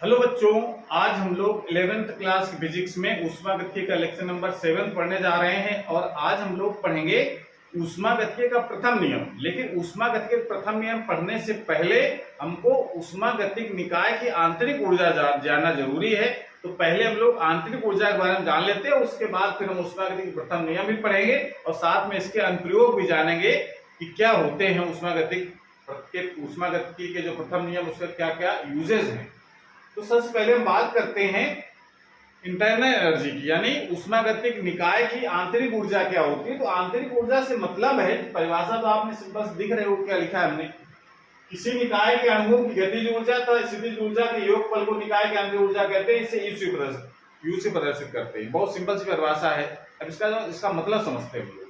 Hello बच्चों, आज हम लोग 11th क्लास की फिजिक्स में ऊष्मागतिकी का लेक्चर नंबर 7 पढ़ने जा रहे हैं। और आज हम लोग पढ़ेंगे ऊष्मागतिकी का प्रथम नियम। लेकिन ऊष्मागतिकी का प्रथम नियम पढ़ने से पहले हमको ऊष्मागतिक निकाय की आंतरिक ऊर्जा जानना जरूरी है। तो पहले हम लोग आंतरिक ऊर्जा के बारे में जान लेते हैं, उसके बाद फिर हम ऊष्मागतिकी के प्रथम नियम भी पढ़ेंगे और साथ में इसके अनुप्रयोग भी जानेंगे कि क्या होते हैं ऊष्मागतिकी के जो प्रथम नियम, उसका क्या क्या यूजेज हैं। तो सबसे पहले हम बात करते हैं इंटरनल एनर्जी की, यानी ऊष्मागतिक निकाय की आंतरिक ऊर्जा क्या होती है। तो आंतरिक ऊर्जा से मतलब है, परिभाषा तो आपने सिंपल दिख रहे हो क्या लिखा है हमने, किसी निकाय के अणुओं की गतिज ऊर्जा तथा स्थितिज ऊर्जा के योगफल को निकाय की आंतरिक ऊर्जा कहते हैं। इसे यू से प्रदर्शित करते हैं। बहुत सिंपल सी परिभाषा है। अब इसका मतलब समझते हैं।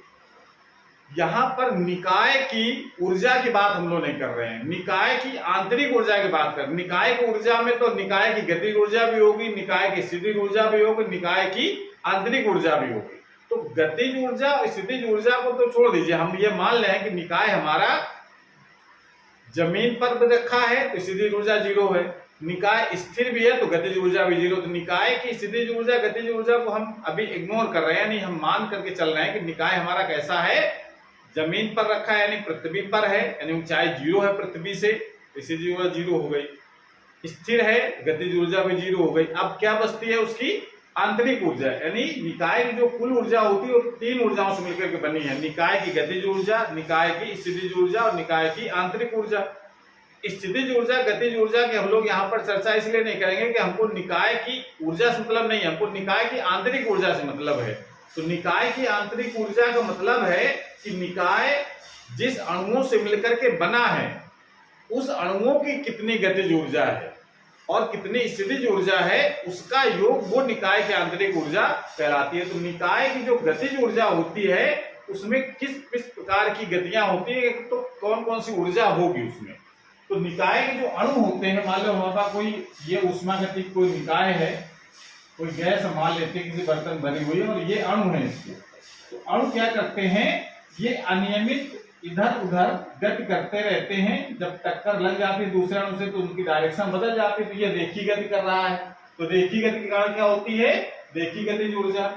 यहाँ पर निकाय की ऊर्जा की बात हम लोग नहीं कर रहे हैं, निकाय की आंतरिक ऊर्जा की बात कर। निकाय की ऊर्जा में तो निकाय की गतिज ऊर्जा भी होगी, निकाय की स्थितिज ऊर्जा भी होगी, निकाय की आंतरिक ऊर्जा भी होगी। तो गतिज ऊर्जा और स्थितिज ऊर्जा को तो छोड़ दीजिए, हम ये मान लें कि निकाय हमारा जमीन पर रखा है तो स्थितिज ऊर्जा 0 है, निकाय स्थिर भी है तो गतिज ऊर्जा भी 0। तो निकाय की स्थितिज ऊर्जा गतिज ऊर्जा को हम अभी इग्नोर कर रहे हैं, नहीं हम मान करके चल रहे हैं कि निकाय हमारा कैसा है, जमीन पर रखा है यानी पृथ्वी पर है, यानी ऊंचाई 0 है पृथ्वी से, स्थितिज ऊर्जा 0 हो गई। स्थिर है, गतिज ऊर्जा भी 0 हो गई। अब क्या बचती है उसकी आंतरिक ऊर्जा, यानी निकाय की जो कुल ऊर्जा होती है वो 3 ऊर्जाओं से मिलकर के बनी है। निकाय की गतिज ऊर्जा, निकाय की स्थितिज ऊर्जा और निकाय की आंतरिक ऊर्जा। स्थितिज ऊर्जा गतिज ऊर्जा के हम लोग यहाँ पर चर्चा इसलिए नहीं करेंगे कि हमको निकाय की ऊर्जा से मतलब नहीं है, हमको निकाय की आंतरिक ऊर्जा से मतलब है। तो निकाय की आंतरिक ऊर्जा का मतलब है कि निकाय जिस अणुओं से मिलकर के बना है उस अणुओं की कितनी गतिज ऊर्जा है और कितनी स्थितिज ऊर्जा है, उसका योग वो निकाय की आंतरिक ऊर्जा कहलाती है। तो निकाय की जो गतिज ऊर्जा होती है उसमें किस किस प्रकार की गतियां होती है, तो कौन कौन सी ऊर्जा होगी उसमें। तो निकाय के जो अणु होते हैं, मान लो हमारे पास कोई ये ऊष्मागतिक कोई निकाय है, कोई गैस मान लेते हैं किसी बर्तन भरी हुई है और ये अणु है इसके। तो अणु क्या करते हैं, ये अनियमित इधर उधर गति करते रहते हैं। जब टक्कर लग जाती है दूसरे अणु से तो उनकी डायरेक्शन बदल जाती है, तो ये रेखीय गति कर रहा है। तो रेखीय गति के कारण क्या होती है, रेखीय गतिज ऊर्जा।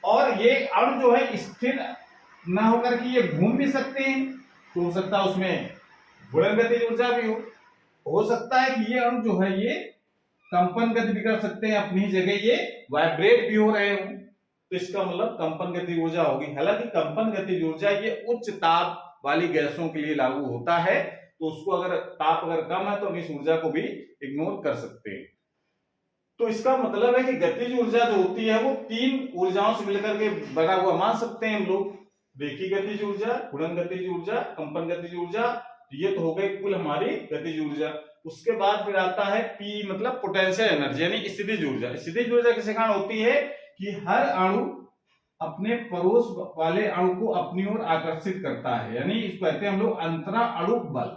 और ये अणु जो है स्थिर न होकर के ये घूम भी सकते हैं, तो हो सकता है उसमें घूर्णन गतिज ऊर्जा भी हो सकता है कि ये अणु जो है ये कंपन गति भी कर सकते हैं, अपनी जगह ये वाइब्रेट भी हो रहे हो, तो इसका मतलब कंपन गति ऊर्जा होगी। हालांकि कंपन गति ऊर्जा ये उच्च ताप वाली गैसों के लिए लागू होता है, तो उसको अगर ताप अगर कम है तो हम इस ऊर्जा को भी इग्नोर कर सकते हैं। तो इसका मतलब है कि गतिज ऊर्जा जो होती है वो 3 ऊर्जाओं से मिलकर के बना हुआ मान सकते हैं हम लोग। रेखीय गतिज ऊर्जा, घूर्णन गतिज ऊर्जा, कंपन गतिज ऊर्जा, ये तो हो गई कुल हमारी गतिज ऊर्जा। उसके बाद फिर आता है पी मतलब पोटेंशियल एनर्जी, यानी स्थितिज ऊर्जा। स्थितिज ऊर्जा किस कारण होती है कि हर अणु अपने पड़ोस वाले अणु को अपनी ओर आकर्षित करता है, यानी इसको कहते हैं हम लोग अंतरा अणु बल।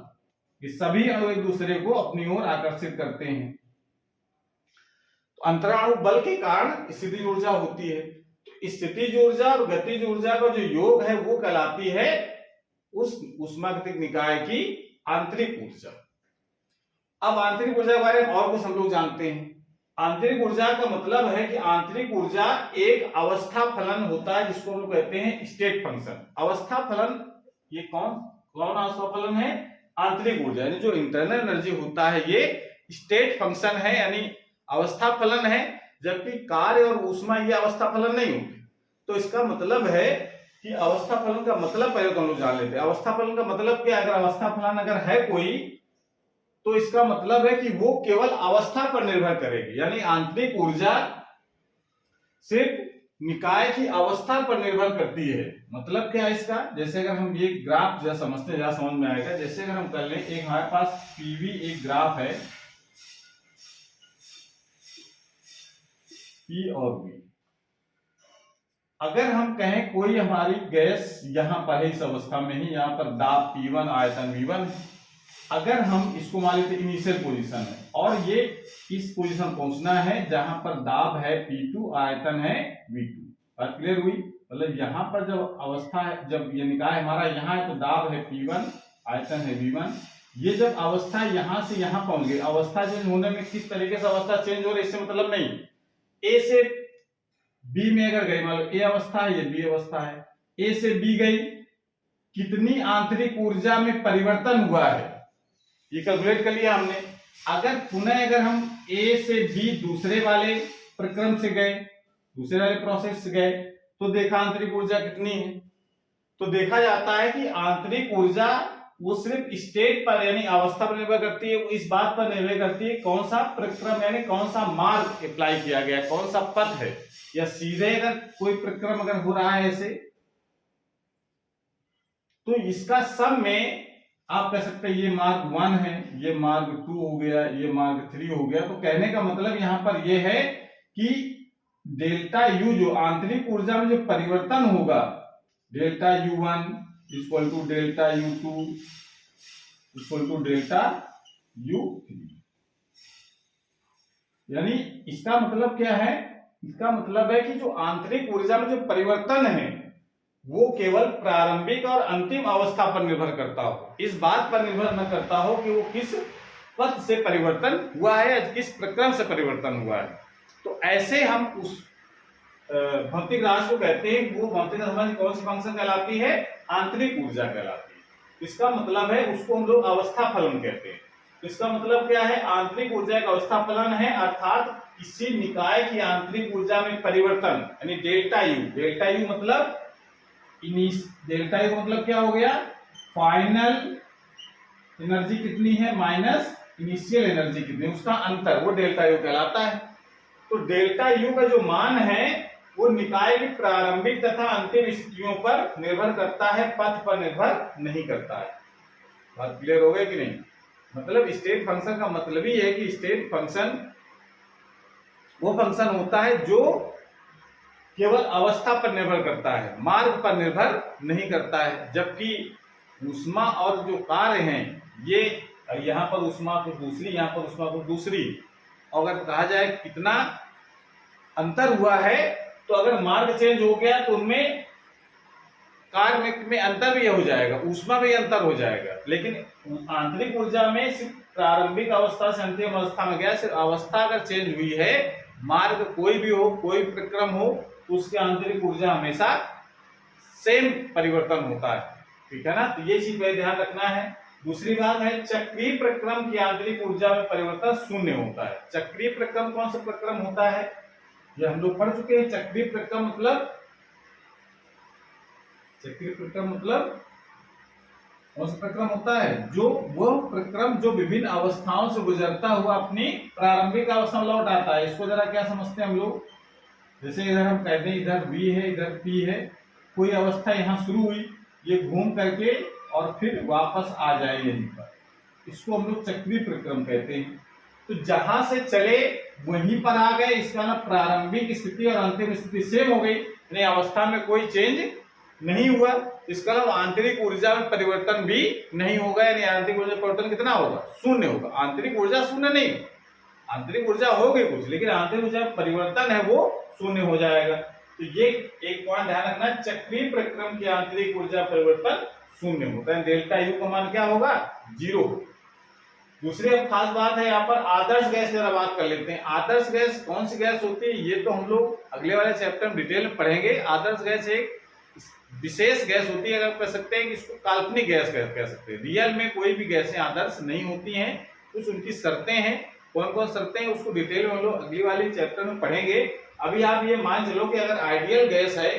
ये सभी अणु एक दूसरे को अपनी ओर आकर्षित करते हैं, तो अंतरा अणु बल के कारण स्थितिज ऊर्जा होती है। तो स्थितिज ऊर्जा और गतिज ऊर्जा का जो योग है वो कहलाती है उस ऊष्मागतिक निकाय की आंतरिक ऊर्जा। अब आंतरिक ऊर्जा के बारे में और कुछ हम लोग जानते हैं। आंतरिक ऊर्जा का मतलब है कि आंतरिक ऊर्जा एक अवस्था फलन होता है जिसको हम लोग कहते हैं स्टेट फंक्शन। अवस्था फलन, ये कौन कौन अवस्था फलन है, आंतरिक ऊर्जा, यानी जो इंटरनल एनर्जी होता है ये स्टेट फंक्शन है, यानी अवस्था फलन है। जबकि कार्य और ऊष्मा ये अवस्था फलन नहीं होती। तो इसका मतलब है कि अवस्था फलन का मतलब पहले तो हम लोग जान लेते हैं। अवस्था फलन का मतलब क्या, अगर अवस्था फलन अगर है कोई तो इसका मतलब है कि वो केवल अवस्था पर निर्भर करेगी, यानी आंतरिक ऊर्जा सिर्फ निकाय की अवस्था पर निर्भर करती है। मतलब क्या है इसका, जैसे अगर हम ये ग्राफ जैसा समझते हैं, समझ में आएगा। जैसे अगर हम कर लें, एक हमारे पास पीवी एक ग्राफ है, पी और वी। अगर हम कहें कोई हमारी गैस यहां पर है इस अवस्था में ही, यहां पर दाब P1 आयतन V1, अगर हम इसको मान लेते इनिशियल पोजीशन है और ये इस पोजीशन पहुंचना है जहां पर दाब है P2 आयतन है V2। बात क्लियर हुई। मतलब यहां पर जब अवस्था है, जब ये निकाय हमारा यहाँ है तो दाब है P1 आयतन है V1, ये जब अवस्था यहां से यहां पहुंच गई, अवस्था चेंज होने में किस तरीके से अवस्था चेंज हो रही है इससे मतलब नहीं, ए से बी में अगर गई, मान लो ए अवस्था है, ये बी अवस्था है, ए से बी गई, कितनी आंतरिक ऊर्जा में परिवर्तन हुआ है ये कैलकुलेट कर लिया हमने। अगर पुनः अगर हम ए से बी दूसरे वाले प्रक्रम से गए, दूसरे वाले प्रोसेस से गए, तो देखा आंतरिक ऊर्जा कितनी है, तो देखा जाता है कि आंतरिक ऊर्जा वो सिर्फ स्टेट पर यानी अवस्था पर निर्भर करती है, वो इस बात पर निर्भर करती है कौन सा प्रक्रम यानी कौन सा मार्ग अप्लाई किया गया, कौन सा पथ है, या सीधे अगर कोई प्रक्रम अगर हो रहा है ऐसे, तो इसका सब में आप कह सकते हैं ये मार्ग 1 है, ये मार्ग 2 हो गया, ये मार्ग 3 हो गया। तो कहने का मतलब यहां पर ये है कि डेल्टा यू जो आंतरिक ऊर्जा में जो परिवर्तन होगा, delta U1 equal to delta U2 equal to delta U3, यानी इसका मतलब क्या है, इसका मतलब है कि जो आंतरिक ऊर्जा में जो परिवर्तन है वो केवल प्रारंभिक और अंतिम अवस्था पर निर्भर करता हो, इस बात पर निर्भर न करता हो कि वो किस पथ से परिवर्तन हुआ है या किस प्रक्रम से परिवर्तन हुआ है। तो ऐसे हम उस भौतिक राशि को कहते हैं, वो भौतिक राशि कौन सी फंक्शन कहलाती है, आंतरिक ऊर्जा कहलाती है। इसका मतलब है उसको हम लोग अवस्था फलन कहते हैं। इसका मतलब क्या है, आंतरिक ऊर्जा एक अवस्था फलन है, अर्थात किसी निकाय की आंतरिक ऊर्जा में परिवर्तन यानी डेल्टा यू। डेल्टा यू मतलब डेल्टा यू मतलब क्या हो गया, फाइनल एनर्जी कितनी है माइनस इनिशियल एनर्जी कितनी, उसका अंतर, वो डेल्टा यू कहलाता है। तो डेल्टा यू का जो मान है वो निकाय की प्रारंभिक तथा अंतिम स्थितियों पर निर्भर करता है, पथ पर निर्भर नहीं करता है। बात क्लियर हो गई कि नहीं? मतलब स्टेट फंक्शन का मतलब ही है कि स्टेट फंक्शन वो फंक्शन होता है जो केवल अवस्था पर निर्भर करता है, मार्ग पर निर्भर नहीं करता है। जबकि ऊष्मा और जो कार्य हैं ये यहाँ पर ऊष्मा कुछ दूसरी, यहाँ पर ऊष्मा कुछ दूसरी, अगर कहा जाए कितना अंतर हुआ है, तो अगर मार्ग चेंज हो गया तो उनमें कार्य में अंतर भी हो जाएगा, ऊष्मा में अंतर हो जाएगा। लेकिन आंतरिक ऊर्जा में सिर्फ प्रारंभिक अवस्था से अंतिम अवस्था में गया, सिर्फ अवस्था अगर चेंज हुई है, मार्ग कोई भी हो, कोई प्रक्रम हो, तो उसकी आंतरिक ऊर्जा हमेशा सेम परिवर्तन होता है। ठीक है ना? तो ये चीज में ध्यान रखना है। दूसरी बात है, चक्रीय प्रक्रम की आंतरिक ऊर्जा में परिवर्तन शून्य होता है। चक्रीय प्रक्रम कौन सा प्रक्रम होता है, ये हम लोग पढ़ चुके हैं। चक्रीय प्रक्रम मतलब कौन सा प्रक्रम होता है, जो वह प्रक्रम जो विभिन्न अवस्थाओं से गुजरता हुआ अपनी प्रारंभिक अवस्था में लौट आता है। इसको जरा क्या समझते हैं हम लोग, जैसे इधर हम कहते हैं इधर V है, इधर P है, कोई अवस्था यहाँ शुरू हुई, ये घूम करके और फिर वापस आ जाए यहीं पर, इसको हम लोग चक्रीय प्रक्रम कहते हैं। तो जहां से चले वहीं पर आ गए, इसका ना प्रारंभिक स्थिति और अंतिम स्थिति सेम हो गई, यानी अवस्था में कोई चेंज नहीं हुआ, इसका मतलब आंतरिक ऊर्जा में परिवर्तन भी नहीं होगा, यानी आंतरिक ऊर्जा परिवर्तन कितना होगा, शून्य होगा। आंतरिक ऊर्जा शून्य नहीं, आंतरिक ऊर्जा होगी कुछ, लेकिन आंतरिक ऊर्जा परिवर्तन है वो शून्य हो जाएगा। तो ये एक पॉइंट ध्यान रखना, चक्रीय प्रक्रम की आंतरिक ऊर्जा परिवर्तन शून्य होता है, डेल्टा यू का मान क्या होगा, 0। दूसरी अब खास बात है यहाँ पर आदर्श गैस जरा बात कर लेते हैं। आदर्श गैस कौन सी गैस होती है, ये तो हम लोग अगले वाले चैप्टर में डिटेल में पढ़ेंगे। आदर्श गैस एक विशेष गैस होती है, अगर कह सकते हैं कि इसको काल्पनिक गैस कह सकते हैं। रियल में कोई भी गैसें आदर्श नहीं होती हैं, कुछ उनकी शर्तें हैं। कौन कौन शर्तें हैं उसको डिटेल में हम लोग अगली वाली चैप्टर में पढ़ेंगे। अभी आप ये मान चलो कि अगर आइडियल गैस है,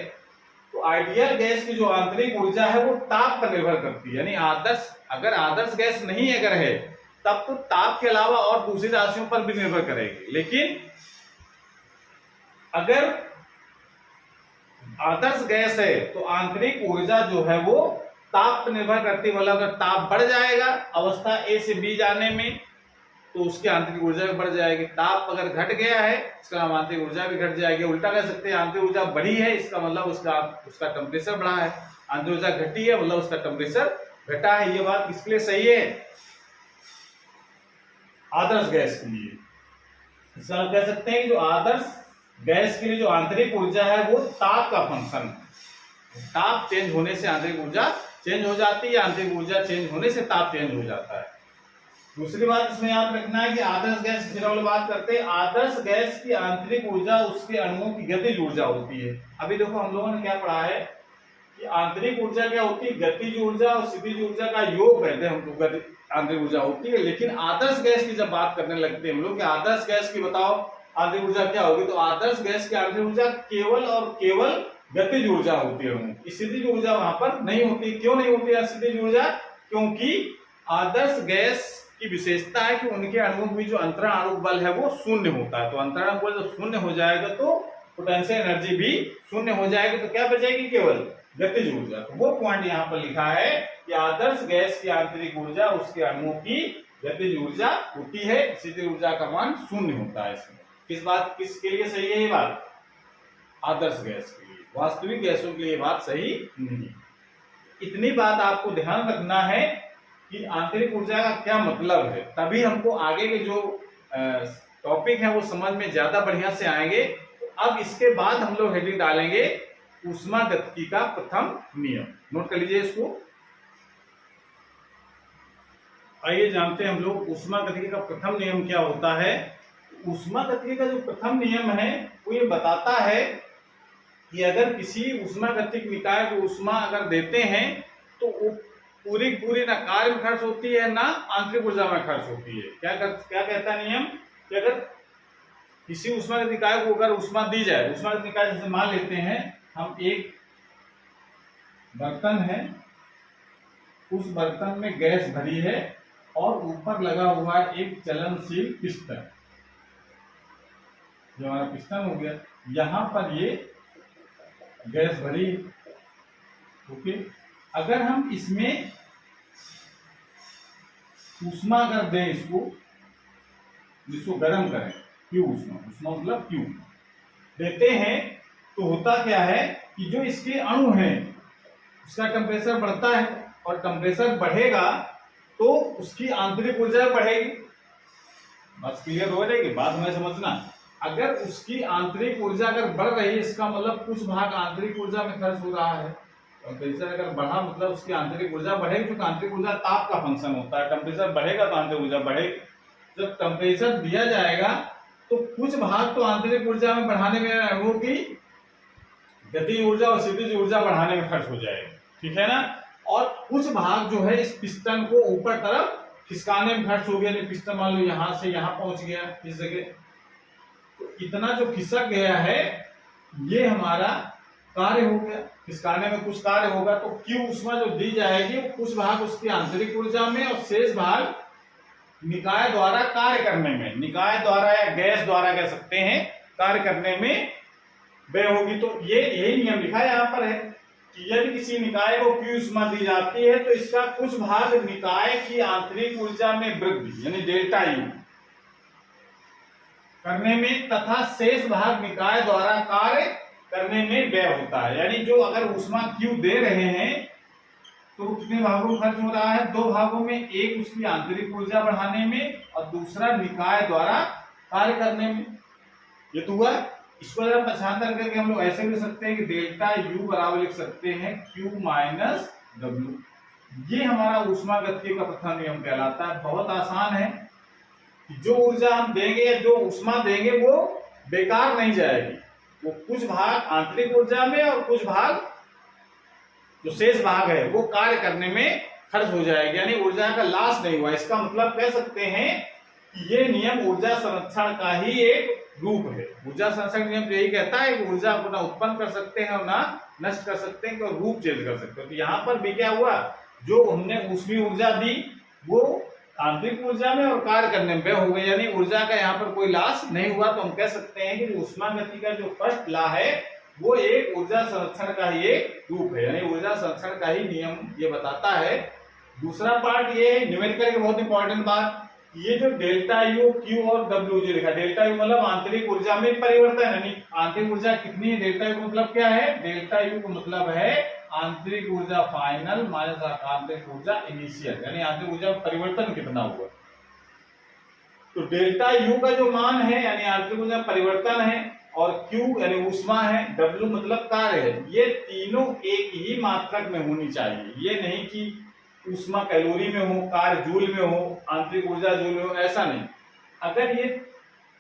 तो आइडियल गैस की जो आंतरिक ऊर्जा है वो ताप पर निर्भर करती है, यानी आदर्श अगर आदर्श गैस नहीं अगर है तब तो ताप के अलावा और दूसरी राशियों पर भी निर्भर करेगी। लेकिन अगर आदर्श गैस है तो आंतरिक ऊर्जा जो है वो ताप पर निर्भर करती है। मतलब अगर ताप बढ़ जाएगा अवस्था ए से बी जाने में, तो उसकी आंतरिक ऊर्जा भी बढ़ जाएगी। ताप अगर घट गया है, इसका आंतरिक ऊर्जा भी घट जाएगी। उल्टा कह सकते हैं, आंतरिक ऊर्जा बढ़ी है, इसका मतलब उसका टेम्परेचर बढ़ा है। आंतरिक ऊर्जा घटी है, मतलब उसका टेम्परेचर घटा है। ये बात किसके लिए सही है, आदर्श गैस के लिए। इसका हम कह सकते हैं कि जो आदर्श गैस के लिए जो आंतरिक ऊर्जा है वो ताप का फंक्शन है। ताप चेंज होने से आंतरिक ऊर्जा चेंज हो जाती है, आंतरिक ऊर्जा चेंज होने से ताप चेंज हो जाता है। दूसरी बात इसमें याद रखना है कि आदर्श गैस, फिर हम बात करते हैं आदर्श गैस की आंतरिक ऊर्जा उसके अणुओं की गतिज ऊर्जा होती है। अभी देखो हम लोगों ने क्या पढ़ा है कि आंतरिक ऊर्जा क्या होती है, गतिज ऊर्जा और स्थितिज ऊर्जा का योग कहते हैं हमको आंतरिक ऊर्जा होती है। लेकिन आदर्श गैस की जब बात करने लगते हैं हम लोग कि आदर्श गैस की बताओ आंतरिक ऊर्जा क्या होगी, तो आदर्श गैस की आंतरिक ऊर्जा केवल और केवल गतिज ऊर्जा होती है, स्थितिज ऊर्जा वहां पर नहीं होती। क्यों नहीं होती है स्थितिज ऊर्जा, क्योंकि आदर्श गैस की विशेषता है कि उनके अणुओं के बीच जो अंतरण आणविक बल है वो शून्य होता है। तो अंतरण बल जब शून्य हो जाएगा तो पोटेंशियल एनर्जी भी शून्य हो जाएगी, तो क्या बचेगी, केवल गतिज ऊर्जा। तो वो पॉइंट यहाँ पर लिखा है कि आदर्श गैस की आंतरिक ऊर्जा उसके अणुओं की गतिज ऊर्जा होती है, स्थितिज ऊर्जा का मान शून्य होता है। इसमें किसके लिए सही है ये बात, आदर्श गैस के लिए। वास्तविक गैसों के लिए बात सही नहीं। इतनी बात आपको ध्यान रखना है कि आंतरिक ऊर्जा का क्या मतलब है, तभी हमको आगे के जो टॉपिक है वो समझ में ज्यादा बढ़िया से आएंगे। तो अब इसके बाद हम लोग हेडिंग डालेंगे ऊष्मागतिकी का प्रथम नियम। नोट कर लीजिए इसको। आइए जानते हैं हम लोग ऊष्मागतिकी का प्रथम नियम क्या होता है। ऊष्मागतिकी का जो प्रथम नियम है वो ये बताता है कि अगर किसी ऊष्मागतिक निकाय को ऊष्मा अगर देते हैं तो पूरी पूरी ना कार्य में खर्च होती है ना आंतरिक ऊर्जा में खर्च होती है। क्या कहता है नियम कि अगर किसी ऊष्मागतिक निकाय को अगर ऊष्मा दी जाए, ऊष्मागतिक निकाय जैसे मान लेते हैं हम एक बर्तन है, उस बर्तन में गैस भरी है और ऊपर लगा हुआ है एक चलनशील पिस्टन, जो हमारा पिस्टन हो गया, यहां पर ये गैस भरी। ओके, अगर हम इसमें ऊष्मा अगर दें, इसको गर्म करें, क्यू ऊष्मा मतलब क्यू देते हैं, तो होता क्या है कि जो इसके अणु हैं उसका टेम्परेचर बढ़ता है, और टेम्परेचर बढ़ेगा तो उसकी आंतरिक ऊर्जा बढ़ेगी। बस क्लियर हो जाएगी बात, हमें समझना। अगर उसकी आंतरिक ऊर्जा अगर बढ़ रही है, इसका मतलब कुछ भाग आंतरिक ऊर्जा में खर्च हो रहा है। टेम्परेचर अगर बढ़ा मतलब उसकी आंतरिक ऊर्जा बढ़ेगी, क्योंकि आंतरिक ऊर्जा ताप का फंक्शन होता है। टेम्परेचर बढ़ेगा तो आंतरिक ऊर्जा बढ़ेगी। जब टेम्परेचर दिया जाएगा तो कुछ भाग तो आंतरिक ऊर्जा में बढ़ाने में अणुओं की गतिज ऊर्जा और स्थितिज ऊर्जा बढ़ाने में खर्च हो जाएगा, ठीक है ना। और कुछ भाग जो है इस पिस्टन को ऊपर तरफ खिसकाने में खर्च हो गया। पिस्टन मान लो यहां से यहां पहुंच गया इस जगह, तो इतना जो खिसक गया है ये हमारा कार्य हो गया। खिसकाने में कुछ कार्य होगा, तो क्यू ऊष्मा जो दी जाएगी वो कुछ भाग उसकी आंतरिक ऊर्जा में और शेष भाग निकाय द्वारा कार्य करने में, निकाय द्वारा या गैस द्वारा कह सकते हैं, कार्य करने में व्यय होगी। तो ये यही नियम लिखा यहाँ पर है कि यदि किसी निकाय को क्यू ऊष्मा दी जाती है तो इसका कुछ भाग निकाय की आंतरिक ऊर्जा में वृद्धि यानी डेल्टा यू करने में तथा शेष भाग निकाय द्वारा कार्य करने में व्यय होता है। यानी जो अगर ऊष्मा क्यू दे रहे हैं तो कितने भागों में खर्च हो रहा है, दो भागों में, एक उसकी आंतरिक ऊर्जा बढ़ाने में और दूसरा निकाय द्वारा कार्य करने में। ये तो हुआ। इसको जरा पहचान करके हम लोग ऐसे लिख सकते हैं कि डेल्टा यू बराबर लिख सकते हैं क्यू माइनस डब्ल्यू। ये हमारा ऊष्मागतिकी का प्रथम नियम कहलाता है। बहुत आसान है। जो ऊर्जा हम देंगे या जो ऊष्मा देंगे वो बेकार नहीं जाएगी, वो कुछ भाग आंतरिक ऊर्जा में और कुछ भाग जो शेष भाग है वो कार्य करने में खर्च हो जाएगी, यानी ऊर्जा का लॉस नहीं हुआ। इसका मतलब कह सकते हैं कि ये नियम ऊर्जा संरक्षण का ही एक रूप है। ऊर्जा संरक्षण नियम यही कहता है कि ऊर्जा को ना उत्पन्न कर सकते हैं और ना नष्ट कर सकते हैं, और रूप चेंज कर सकते हैं। तो यहाँ पर भी क्या हुआ, जो हमने ऊष्मीय ऊर्जा दी वो आंतरिक ऊर्जा में और कार्य करने में हो गई, यानी ऊर्जा का यहाँ पर कोई लॉस नहीं हुआ। तो हम कह सकते हैं कि ऊष्मागतिकी का जो फर्स्ट लॉ है वो एक ऊर्जा संरक्षण का ही एक रूप है, यानी ऊर्जा संरक्षण का ही नियम ये बताता है। दूसरा पार्ट ये है न्यूमेरिकल की बहुत इंपॉर्टेंट बात, ये जो डेल्टा यू क्यू और डब्ल्यू जो लिखा, डेल्टा यू मतलब आंतरिक ऊर्जा में परिवर्तन, यानी आंतरिक ऊर्जा कितनी है, डेल्टा यू का मतलब क्या है, डेल्टा यू का मतलब है आंतरिक ऊर्जा फाइनल माइनस आंतरिक ऊर्जा इनिशियल, यानी आंतरिक ऊर्जा में परिवर्तन कितना हुआ। तो डेल्टा यू का जो मान है यानी आंतरिक ऊर्जा परिवर्तन है, और Q यानी ऊष्मा है, W मतलब कार्य है, ये तीनों एक ही मात्रक में होनी चाहिए। ये नहीं कि ऊष्मा कैलोरी में हो, कार्य जूल में हो, आंतरिक ऊर्जा जूल में हो, ऐसा नहीं। अगर ये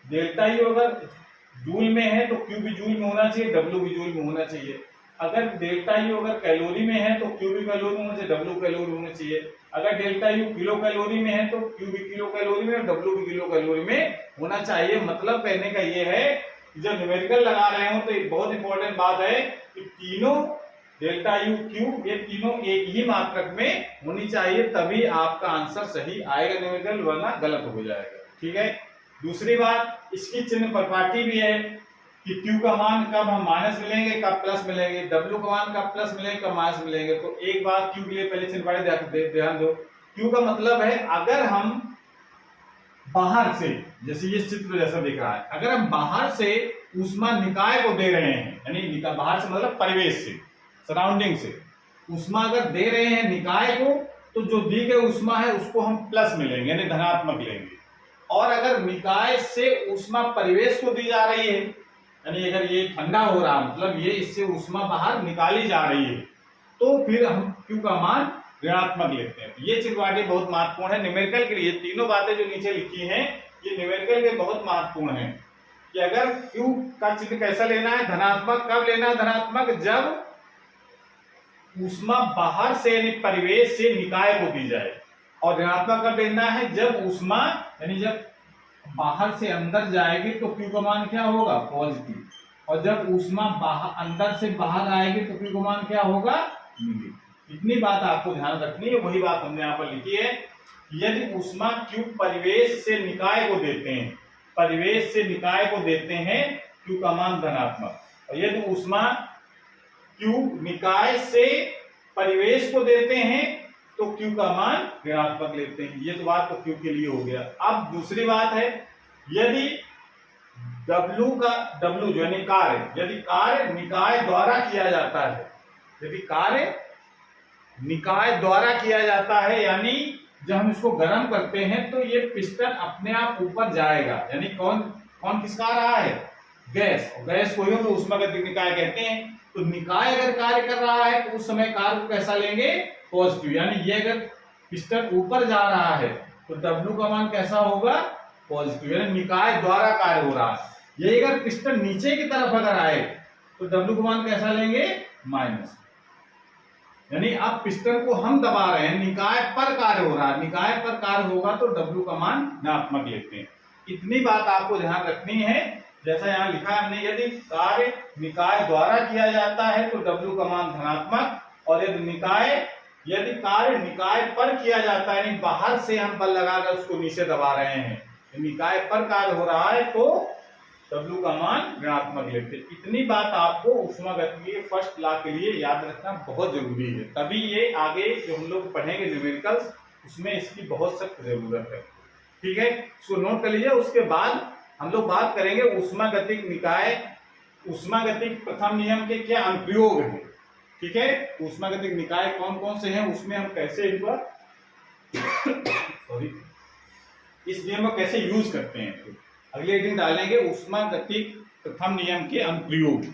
डेल्टा यू अगर जूल में है तो क्यू भी जूल में होना चाहिए, डब्ल्यू भी जूल में होना चाहिए। अगर डेल्टा यू अगर कैलोरी में है तो क्यू भी कैलोरी में होना चाहिए, डब्ल्यू कैलोरी होना चाहिए। अगर डेल्टा यू किलो कैलोरी में है तो क्यू भी किलो कैलोरी में, डब्ल्यू भी किलो कैलोरी में होना चाहिए। मतलब कहने का ये है कि जब न्यूमेरिकल लगा रहे हो तो एक बहुत इंपॉर्टेंट बात है कि तीनों डेल्टा यू क्यू ये तीनों एक ही मात्रक में होनी चाहिए, तभी आपका आंसर सही आएगा न्यूमेरिकल, वरना गलत हो जाएगा। ठीक है। दूसरी बात, इसकी चिन्ह प्रॉपर्टी भी है कि Q का मान कब हम माइनस मिलेंगे कब प्लस मिलेंगे, W का मान कब प्लस मिलेंगे कब माइनस मिलेंगे। तो एक बात Q के लिए पहले चिन्ह प्रॉपर्टी ध्यान दो। Q का मतलब है अगर हम बाहर से, जैसे ये चित्र जैसा दिख रहा है, अगर हम बाहर से ऊष्मा निकाय को दे रहे हैं, यानी बाहर से मतलब परिवेश से, सराउंडिंग से ऊष्मा अगर दे रहे हैं निकाय को, तो जो दी गई ऊष्मा है उसको हम प्लस मिलेंगे यानी धनात्मक लेंगे। और अगर निकाय से ऊष्मा परिवेश को दी जा रही है, यानी अगर ये ठंडा हो रहा मतलब ये इससे ऊष्मा बाहर निकाली जा रही है, तो फिर हम Q का मान ऋणात्मक लेते हैं। ये चिन्ह बहुत महत्वपूर्ण है न्यूमेरिकल के लिए। तीनों बातें जो नीचे लिखी हैं ये न्यूमेरिकल के बहुत महत्वपूर्ण है कि अगर Q का चिन्ह कैसा लेना है, धनात्मक। कब लेना है धनात्मक? जब ऊष्मा बाहर से यानी परिवेश से निकाय को दी जाए। और ऋणात्मक कब लेना है? जब ऊष्मा यानी जब बाहर से अंदर जाएगी तो Q का मान क्या होगा? पॉजिटिव। और जब ऊष्मा बाहर अंदर से बाहर आएगी तो Q का मान क्या होगा? नेगेटिव। इतनी बात आपको ध्यान रखनी है, वही बात हमने यहाँ पर लिखी है। यदि ऊष्मा Q परिवेश से निकाय को देते हैं, परिवेश से निकाय को देते हैं, Q का मान धनात्मक। और यदि ऊष्मा Q निकाय से परिवेश को देते हैं तो Q का मान ऋणात्मक लेते हैं। ये तो बात तो Q के लिए हो गया। अब दूसरी बात है, यदि W जो यानी कार्य, यदि कार्य निकाय द्वारा किया जाता है, यदि कार्य निकाय द्वारा किया जाता है, यानी जब हम इसको गर्म करते हैं तो ये पिस्टन अपने आप ऊपर जाएगा। यानी कौन कौन किसका आ रहा है? गैस। गैस को ही तो ऊष्मागतिक निकाय कहते हैं। तो निकाय अगर कार्य कर रहा है तो उस समय कार्य को कैसा लेंगे? पॉजिटिव। यानी ये अगर पिस्टन ऊपर जा रहा है तो W का मान कैसा होगा? पॉजिटिव। यानी निकाय द्वारा कार्य हो रहा है। ये अगर पिस्टन नीचे की तरफ अगर आए तो W का मान कैसा लेंगे? माइनस। यानी अब पिस्टन को हम दबा रहे हैं, निकाय पर कार्य हो रहा है, निकाय पर कार्य होगा तो W का मान ऋणात्मक लेते हैं। इतनी बात आपको ध्यान रखनी है। जैसा यहाँ लिखा है हमने, यदि कार्य निकाय द्वारा किया जाता है तो W का मान धनात्मक, और यदि कार्य निकाय पर किया जाता है, यानी बाहर से हम बल लगाकर उसको नीचे दबा रहे हैं, निकाय पर कार्य हो रहा है तो W का मान ऋणात्मक लेते हैं। इतनी बात आपको ऊष्मागतिकीय फर्स्ट लॉ के लिए याद रखना बहुत जरूरी है, तभी ये आगे जो हम लोग पढ़ेंगे न्यूमेरिकल्स उसमें इसकी बहुत सख्त जरूरत है। ठीक है, इसको नोट कर लीजिए। उसके बाद हम लोग बात करेंगे ऊष्मागतिक निकाय, ऊष्मागतिक प्रथम नियम के क्या अनुप्रयोग हैं। ठीक है, ऊष्मागतिक निकाय कौन कौन से हैं, उसमें हम कैसे इनको इस नियम को कैसे यूज करते हैं, तो अगले दिन डालेंगे ऊष्मागतिक प्रथम नियम के अनुप्रयोग।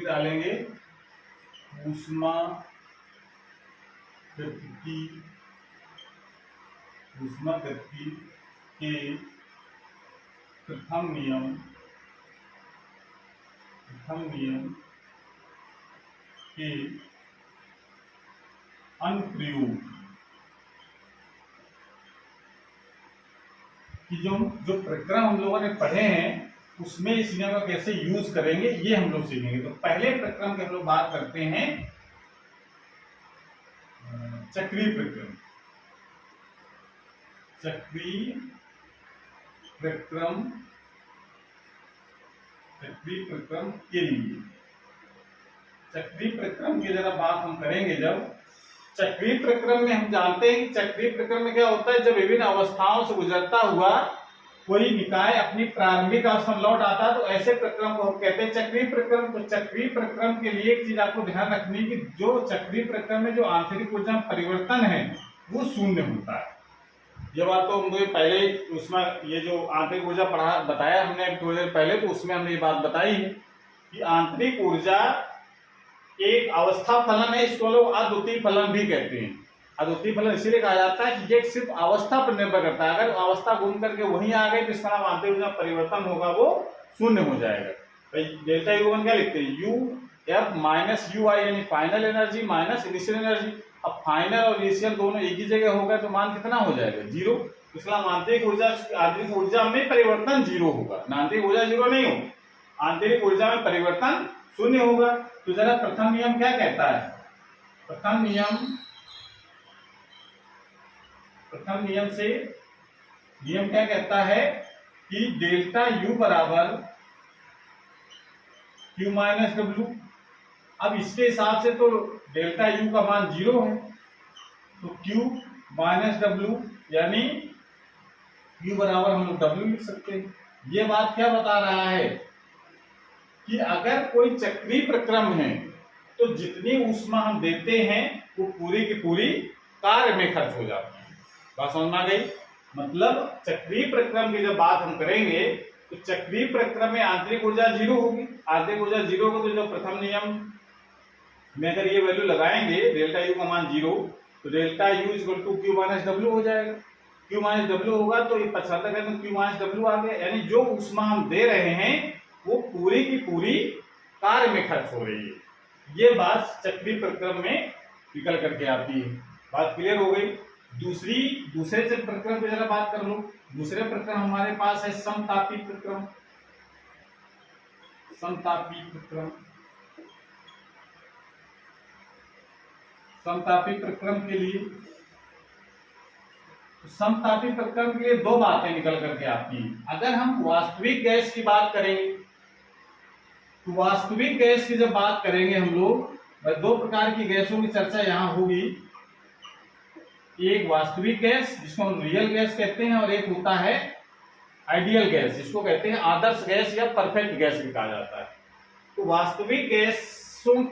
डालेंगे ऊष्मागतिकी के प्रथम नियम के अनुप्रयोग कि जो प्रक्रम हम लोगों ने पढ़े हैं उसमें इस नियम का कैसे यूज करेंगे ये हम लोग सीखेंगे। तो पहले प्रक्रम की हम लोग बात करते हैं चक्रीय प्रक्रम। चक्रीय प्रक्रम के लिए, चक्रीय प्रक्रम की जरा बात हम करेंगे। जब चक्रीय प्रक्रम में हम जानते हैं कि चक्रीय प्रक्रम में क्या होता है, जब विभिन्न अवस्थाओं से गुजरता हुआ कोई निकाय अपनी प्रारंभिक अवस्था में लौट आता है तो ऐसे प्रक्रम को हम कहते हैं चक्रीय प्रक्रम। तो चक्रीय प्रक्रम के लिए एक चीज आपको ध्यान रखनी कि जो चक्रीय प्रक्रम में जो आंतरिक ऊर्जा परिवर्तन है वो शून्य होता है। ये बात तो मुझे पहले उसमें ये जो आंतरिक ऊर्जा बताया हमने थोड़ी देर पहले, तो उसमें हमने ये बात बताई है कि आंतरिक ऊर्जा एक अवस्था फलन है, इसको लोग अद्वितीय फलन भी कहते हैं। अद्वितीय फलन इसीलिए कहा जाता है कि ये सिर्फ अवस्था पर निर्भर करता है। अगर अवस्था घूम करके वहीं आ गई तो इसका नाम आंतरिक ऊर्जा परिवर्तन होगा, वो शून्य हो जाएगा। तो डेल्टा यू क्या लिखते हैं, यू एफ माइनस यू आई, यानी final energy minus initial energy. अब फाइनल और इनिशियल दोनों एक ही जगह होगा तो मान कितना हो जाएगा, जीरो। इसलिए आंतरिक ऊर्जा में परिवर्तन जीरो होगा, आंतरिक ऊर्जा जीरो नहीं होगा, आंतरिक ऊर्जा में परिवर्तन शून्य होगा। तो जरा प्रथम नियम क्या कहता है, प्रथम नियम से नियम क्या कहता है कि डेल्टा यू बराबर क्यू माइनस डब्ल्यू। अब इसके हिसाब से तो डेल्टा यू का मान जीरो है, तो क्यू माइनस डब्ल्यू यानी यू बराबर हम लोग डब्ल्यू लिख सकते हैं। ये बात क्या बता रहा है कि अगर कोई चक्रीय प्रक्रम है तो जितनी ऊष्मा हम देते हैं वो पूरी की पूरी कार्य में खर्च हो जाती है। बात समझ में आ गई। मतलब चक्रीय प्रक्रम की जब बात हम करेंगे तो चक्रीय प्रक्रम में आंतरिक ऊर्जा जीरो होगी। आंतरिक ऊर्जा जीरो होगी तो जो प्रथम नियम में अगर ये वैल्यू लगाएंगे डेल्टा यू का मान जीरो, तो delta U equal to Q minus W हो जाएगा। क्यू माइनस डब्ल्यू होगा तो ये 75 है तो क्यू माइनस डब्ल्यू आ गया, यानी जो ऊष्मा हम दे रहे हैं वो पूरी की पूरी कार्य में खर्च हो रही है। ये बात चक्रीय प्रक्रम में निकल करके आती है। बात क्लियर हो गई। दूसरे प्रक्रम पे जरा बात कर लो। दूसरे प्रक्रम हमारे पास है समतापी प्रक्रम। समतापी प्रक्रम, समतापी प्रक्रम के लिए समतापी प्रक्रम के लिए दो बातें निकल करके आती हैं। अगर हम वास्तविक गैस की बात करेंगे तो वास्तविक गैस की जब बात करेंगे हम लोग, दो प्रकार की गैसों की चर्चा यहाँ होगी। एक वास्तविक गैस जिसको हम रियल गैस कहते हैं, और एक होता है आइडियल गैस जिसको कहते हैं आदर्श गैस या परफेक्ट गैस भी कहा जाता है। तो वास्तविक गैसों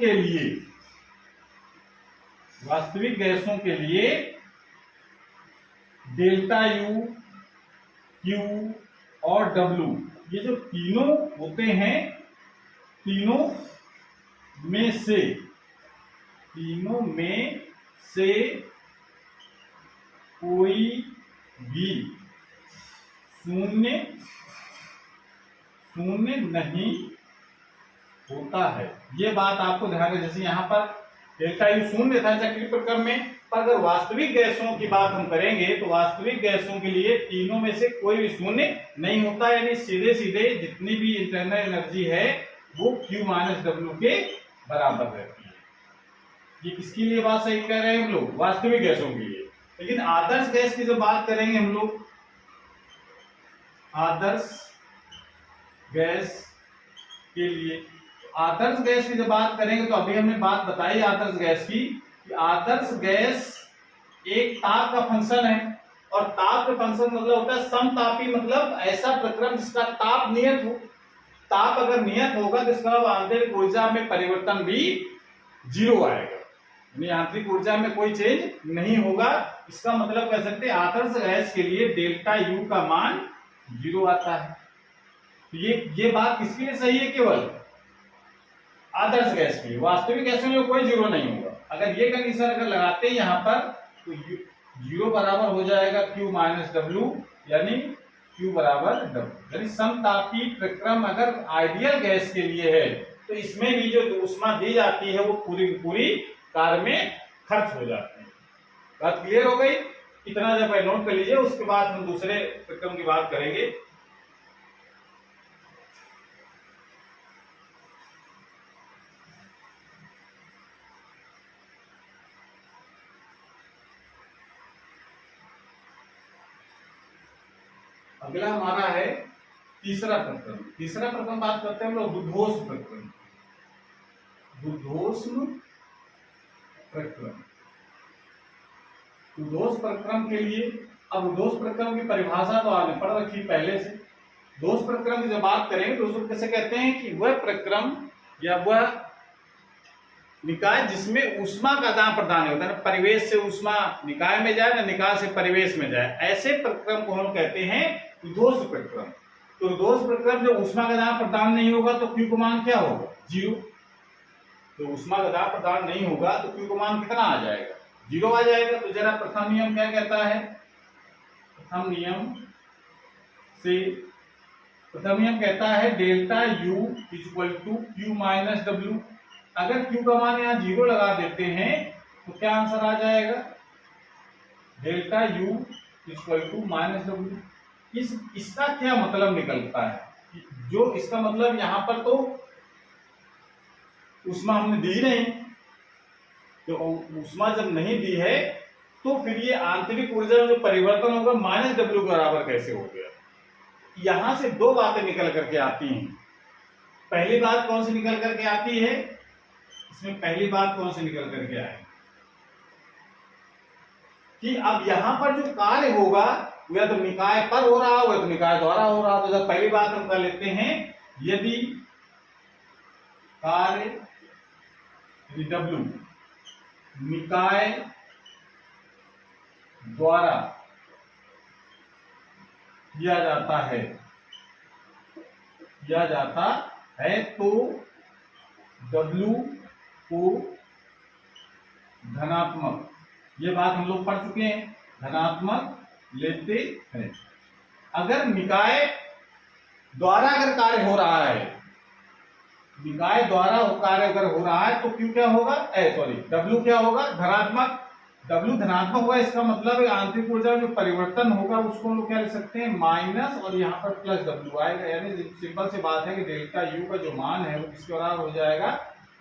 के लिए डेल्टा यू, क्यू और डब्ल्यू, ये जो तीनों होते हैं, तीनों में से कोई भी शून्य नहीं होता है। ये बात आपको ध्यान है। जैसे यहाँ पर डेल्टा यू शून्य था चक्रीय प्रक्रम में, पर अगर वास्तविक गैसों की बात हम करेंगे तो वास्तविक गैसों के लिए तीनों में से कोई भी शून्य नहीं होता, यानी सीधे सीधे जितनी भी इंटरनल एनर्जी है वो Q माइनस डब्ल्यू के बराबर रहती है। ये किसके लिए बात सही कह रहे हैं हम लोग, वास्तविक गैसों के लिए। लेकिन आदर्श गैस की जब बात करेंगे हम लोग, आदर्श गैस के लिए, आदर्श गैस की जब बात करेंगे तो अभी हमने बात बताई आदर्श गैस की कि आदर्श गैस एक ताप का फंक्शन है, और ताप का फंक्शन मतलब होता है समतापी, मतलब ऐसा प्रक्रम जिसका ताप नियत हो। ताप अगर नियत होगा तो इसका आंतरिक ऊर्जा में परिवर्तन भी जीरो आएगा, यानी आंतरिक ऊर्जा में कोई चेंज नहीं होगा। इसका मतलब कह सकते हैं आदर्श गैस के लिए डेल्टा यू का मान जीरो आता है। तो ये बात किसके लिए सही है, केवल आदर्श गैस के लिए। वास्तविक गैस में कोई जीरो नहीं होगा। अगर ये कंडीशन अगर लगाते हैं यहाँ पर तो जीरो बराबर हो जाएगा Q माइनस डब्ल्यू, यानी Q बराबर डब्ल्यू। यानी समतापी प्रक्रम अगर आइडियल गैस के लिए है तो इसमें भी जो ऊष्मा दी जाती है वो पूरी पूरी कार्य में खर्च हो जाती है। बात क्लियर हो गई। इतना जब नोट कर लीजिए, उसके बाद हम दूसरे प्रक्रम की बात करेंगे। अगला हमारा है तीसरा प्रक्रम। तीसरा प्रक्रम बात करते हैं हम लोग बुद्धोष्म प्रक्रम। बुद्धोष्म प्रक्रम, बुद्धोष्म प्रक्रम के लिए, अब बुद्धोष्म प्रक्रम की परिभाषा तो आपने पढ़ रखी पहले से। दोष प्रक्रम की जब बात करेंगे तो उसको कैसे कहते हैं कि वह प्रक्रम या वह निकाय जिसमें ऊष्मा का आदान प्रदान होता है, ना परिवेश से ऊष्मा निकाय में जाए, ना निकाय से परिवेश में जाए, ऐसे प्रक्रम को हम कहते हैं रुद्धोष्म प्रक्रम। तो रुद्धोष्म प्रक्रम जब ऊष्मा का आदान प्रदान नहीं होगा तो Q का मान क्या होगा? 0। तो ऊष्मा का आदान प्रदान नहीं होगा तो Q का मान कितना आ जाएगा? 0 आ जाएगा। तो जरा प्रथम नियम क्या कहता है? प्रथम नियम कहता है delta U equal to Q minus W। अगर Q का मान यहाँ 0 लगा देते हैं तो क्या आंसर आ जाएगा? Delta U equal to minus W। इसका क्या मतलब निकलता है? जो इसका मतलब यहाँ पर तो ऊष्मा हमने दी नहीं, तो ऊष्मा जब नहीं दी है तो फिर ये आंतरिक ऊर्जा में जो परिवर्तन होगा माइनस W के बराबर कैसे हो गया? यहां से दो बातें निकल करके आती हैं। पहली बात कौन सी निकल करके आती है? इसमें पहली बात कौन सी निकल करके आए कि अब यहां पर जो कार्य होगा या तो निकाय पर हो रहा होगा तो निकाय द्वारा हो रहा। तो जब पहली बात हम कर लेते हैं, यदि कार्य W निकाय द्वारा किया जाता है तो W को धनात्मक, ये बात हम लोग पढ़ चुके हैं, धनात्मक लेते हैं। अगर निकाय द्वारा अगर कार्य हो रहा है, निकाय द्वारा कार्य अगर हो रहा है तो Q क्या होगा? W क्या होगा? धनात्मक। W धनात्मक होगा, इसका मतलब है आंतरिक ऊर्जा में जो परिवर्तन होगा उसको हम लोग क्या लिख सकते हैं? माइनस, और यहाँ पर प्लस W आएगा। यानी सिंपल सी बात है कि डेल्टा U का जो मान है वो किसके बराबर हो जाएगा?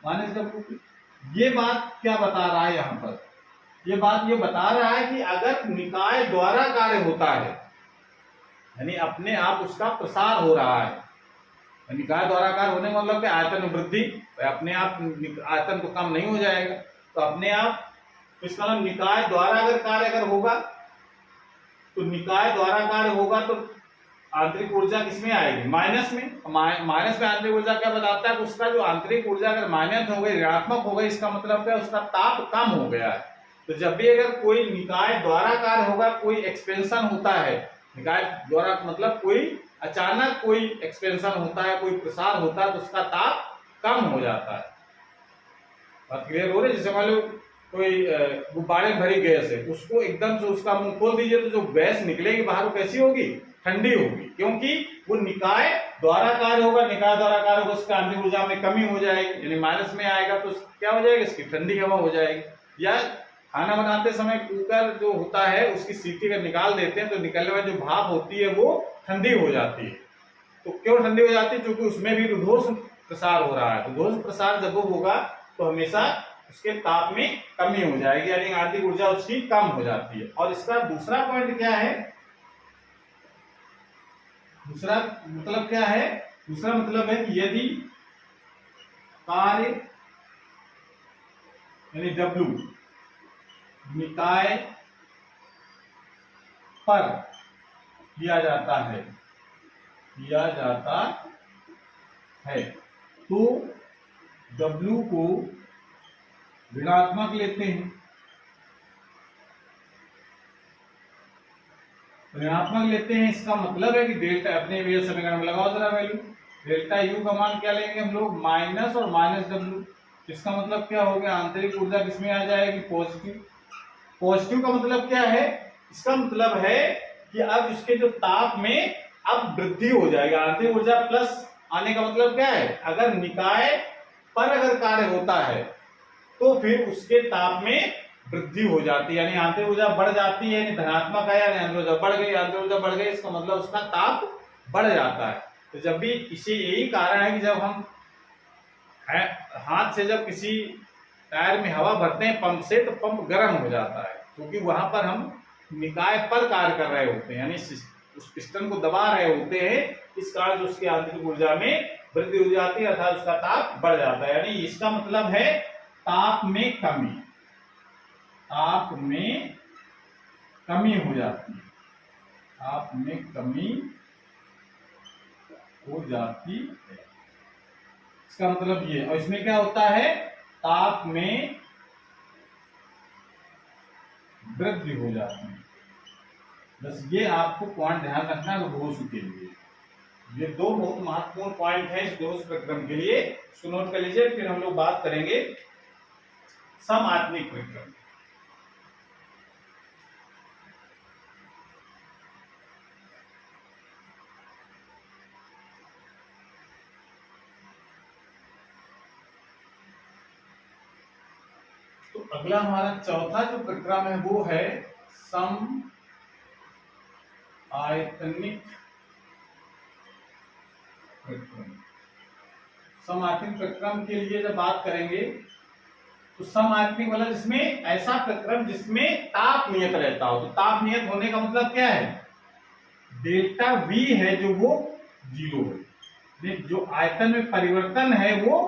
Minus W। ये बात क्या बता रहा है यहाँ पर? ये बात ये बता रहा है कि अगर निकाय द्वारा कार्य होता है, यानी अपने आप उसका प्रसार हो रहा है, निकाय द्वारा कार्य होने का मतलब क्या? आयतन में वृद्धि। अपने आप आयतन तो कम नहीं हो जाएगा, तो अपने आप, तो इसका मतलब निकाय द्वारा अगर कार्य अगर होगा तो निकाय द्वारा कार्य होगा तो आंतरिक ऊर्जा किसमें आएगी? माइनस में। माइनस में आंतरिक ऊर्जा क्या बताता है? उसका जो आंतरिक ऊर्जा अगर माइनस हो गई, ऋणात्मक हो गई, इसका मतलब क्या? उसका ताप कम हो गया है। तो जब भी अगर कोई निकाय द्वारा कार्य होगा, कोई एक्सपेंशन होता है, निकाय द्वारा मतलब कोई अचानक कोई एक्सपेंशन होता है, कोई प्रसार होता है, तो उसका ताप कम हो जाता है। बात क्लियर हो रही है? जैसे मान लो कोई गुब्बारे भरी गैस है, उसको एकदम से उसका मुंह खोल दीजिए तो जो गैस निकलेगी बाहर वो कैसी होगी? ठंडी होगी, क्योंकि वो निकाय द्वारा कार्य होगा। निकाय द्वारा कार्य होगा, उसका आंतरिक ऊर्जा में कमी हो जाएगी, यानी माइनस में आएगा, तो क्या हो जाएगी? इसकी ठंडी हवा हो जाएगी। या खाना बनाते समय कुकर जो होता है उसकी सीटी अगर निकाल देते हैं तो निकलने वाली जो भाप होती है वो ठंडी हो जाती है। तो क्यों ठंडी हो जाती है? क्योंकि उसमें भी रुद्धोष्म प्रसार हो रहा है। तो रुद्धोष्म प्रसार जब वो होगा तो हमेशा उसके ताप में कमी हो जाएगी, यानी आंतरिक ऊर्जा उसकी कम हो जाती है। और इसका दूसरा पॉइंट क्या है? दूसरा मतलब क्या है? दूसरा मतलब है कि यदि कार्य यानी W निकाय पर किया जाता है तो W को ऋणात्मक लेते हैं। ऋणात्मक लेते हैं, इसका मतलब है कि डेल्टा, अपने समीकरण में लगाओ जरा वैल्यू, डेल्टा U का मान क्या लेंगे हम लोग? माइनस और माइनस W। इसका मतलब क्या हो गया? आंतरिक ऊर्जा किसमें आ जाएगी? पॉजिटिव। पॉजिटिव का मतलब क्या है? इसका मतलब है कि अब इसके जो ताप में अब वृद्धि हो जाएगी। आंतरिक ऊर्जा प्लस आने का मतलब क्या है? अगर निकाय पर अगर कार्य होता है तो फिर उसके ताप में वृद्धि हो जाती है, यानी आंतरिक ऊर्जा बढ़ जाती है। यानी धनात्मक है, यानी आंतरिक ऊर्जा बढ़ गई, आंतरिक ऊर्जा बढ़ गई, इसका मतलब उसका ताप बढ़ जाता है। तो जब भी किसी, यही कारण है कि जब हम हाथ से जब किसी टायर में हवा भरते हैं पंप से, तो पंप गर्म हो जाता है, क्योंकि वहां पर हम निकाय पर कार्य कर रहे होते हैं, यानी उस पिस्टन को दबा रहे होते हैं। इस कारण जो उसकी आंतरिक ऊर्जा में वृद्धि हो जाती है, अर्थात उसका ताप बढ़ जाता है। यानी इसका मतलब है ताप में कमी, ताप में कमी हो जाती है, ताप में कमी हो जाती है, इसका मतलब ये। और इसमें क्या होता है ताप में वृद्धि हो जाती है। बस ये आपको पॉइंट ध्यान रखना है दोष के लिए। ये दो बहुत महत्वपूर्ण पॉइंट है इस दोष प्रक्रम के लिए, इसको नोट कर लीजिए। फिर हम लोग बात करेंगे समआत्मिक प्रक्रम। तो अगला हमारा चौथा जो प्रक्रम है वो है समआयतनिक प्रक्रम। समआयतनिक प्रक्रम के लिए जब बात करेंगे तो समआयतनिक वाला जिसमें ऐसा प्रक्रम जिसमें ताप नियत रहता हो। तो ताप नियत होने का मतलब क्या है, डेल्टा V है जो वो 0 है। जो आयतन में परिवर्तन है वो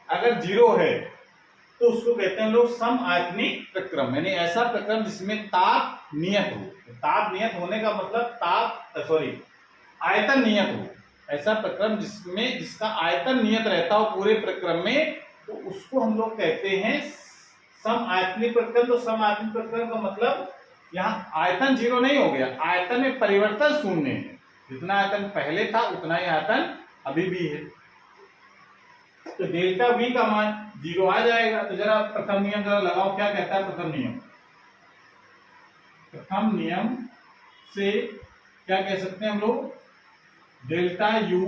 अगर 0 है तो उसको कहते हैं लोग समआयतनिक प्रक्रम, यानी ऐसा प्रक्रम जिसमें ताप नियत हो। तो ताप नियत होने का मतलब आयतन नियत हो। ऐसा प्रक्रम जिसका आयतन नियत रहता हो पूरे प्रक्रम में, तो उसको हम लोग कहते हैं समआयतनिक प्रक्रम। तो समआयतनिक प्रक्रम का मतलब यहाँ आयतन 0 नहीं हो गया, आयतन में परिवर्तन शून्य है। जितना आयतन पहले था उतना ही आयतन अभी भी है। तो डेल्टा V का मान 0 आ जाएगा। तो जरा प्रथम नियम जरा लगाओ, क्या कहता है प्रथम नियम। प्रथम नियम से क्या कह सकते हैं हम लोग, delta U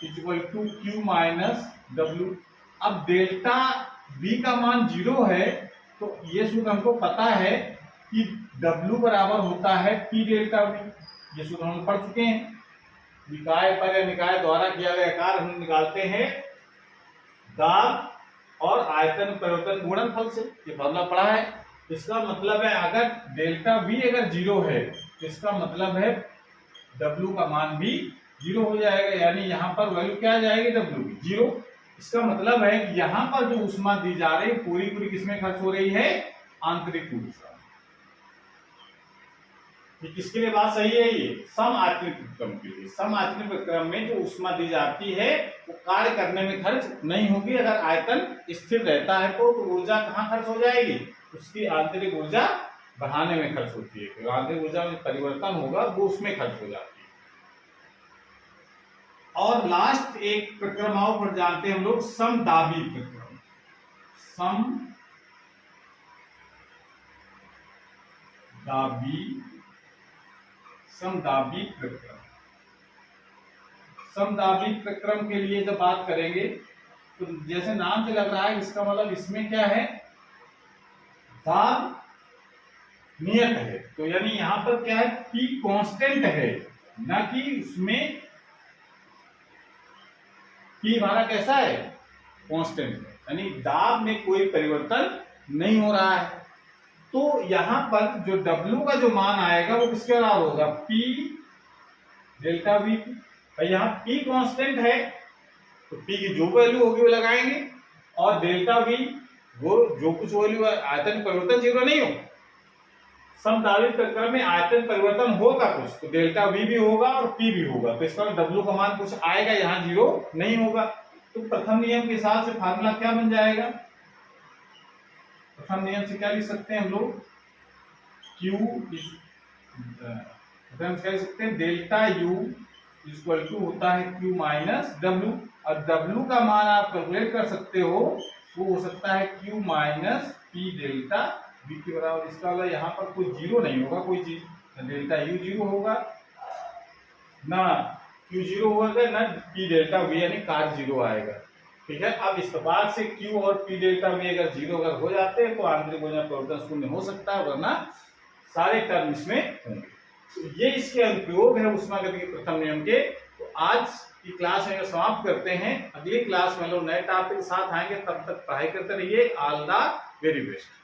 equal to Q minus W। अब डेल्टा V का मान 0 है तो ये सूत्र हमको पता है कि W बराबर होता है P डेल्टा V। ये सूत्र हम पढ़ चुके हैं। निकाय पर या निकाय द्वारा किया गया कार्य हम निकालते हैं दाब और आयतन परिवर्तन गुणनफल से। ये फॉर्मूला पढ़ा है। इसका मतलब है अगर डेल्टा V अगर 0 है तो इसका मतलब है W का मान भी 0 हो जाएगा, यानी यहाँ पर वैल्यू क्या आ जाएगी, W की 0। इसका मतलब है कि यहाँ पर जो ऊष्मा दी जा रही है पूरी पूरी किसमें खर्च हो रही है, आंतरिक ऊर्जा। ये किसके लिए बात सही है, ये समआयतनिक प्रक्रम के लिए। समआयतनिक प्रक्रम में जो ऊष्मा दी जाती है वो कार्य करने में खर्च नहीं होगी। अगर आयतन स्थिर रहता है तो ऊर्जा कहाँ खर्च हो जाएगी, उसकी आंतरिक ऊर्जा बढ़ाने में खर्च होती है। तो आंतरिक ऊर्जा में परिवर्तन होगा वो उसमें खर्च हो जाती है। और लास्ट एक प्रक्रम और पर जानते हैं हम लोग, समदाबी प्रक्रम। समदाबी प्रक्रम। समदाबी प्रक्रम के लिए जब बात करेंगे तो जैसे नाम से लग रहा है इसका मतलब इसमें क्या है, दाब नियत है। तो यानी यहां पर क्या है, P कांस्टेंट है, ना कि उसमें P हमारा कैसा है, कांस्टेंट है, यानी दाब में कोई परिवर्तन नहीं हो रहा है। तो यहां पर जो W का जो मान आएगा वो किसके बराबर होगा, P डेल्टा V। यहाँ P कांस्टेंट है तो P की जो वैल्यू होगी वो लगाएंगे, और डेल्टा V वो जो कुछ वैल्यू है, आयतन परिवर्तन 0 नहीं हो। समदाबी प्रक्रम में आयतन परिवर्तन होगा कुछ, तो डेल्टा V भी होगा और P भी होगा। तो इसका W का मान कुछ आएगा, यहाँ 0 नहीं होगा। तो प्रथम नियम के हिसाब से फार्मूला क्या बन जाएगा, प्रथम नियम से क्या लिख सकते हैं हम लोग, कह सकते हैं डेल्टा U इक्वल टू होता है Q माइनस W। और W का मान आप कैलकुलेट कर सकते हो, वो हो सकता है Q minus P delta V के बराबर। इसका वाला यहाँ पर कोई 0 नहीं होगा, कोई चीज, डेल्टा U 0 होगा, ना Q 0 होगा, ना P डेल्टा V यानी कार्य 0 आएगा। ठीक है। अब इस प्रकार से Q और P डेल्टा V अगर 0 अगर हो जाते हैं तो आंतरिक ऊर्जा परिवर्तन शून्य हो सकता है, वरना सारे टर्म इसमें होंगे। तो ये इसके अनुप्रयोग है ऊष्मागतिकी के प्रथम नियम के। तो आज की क्लास में समाप्त करते हैं। अगली क्लास में लोग नए टॉपिक के साथ आएंगे, तब तक पढ़ाई करते रहिए। All the very best.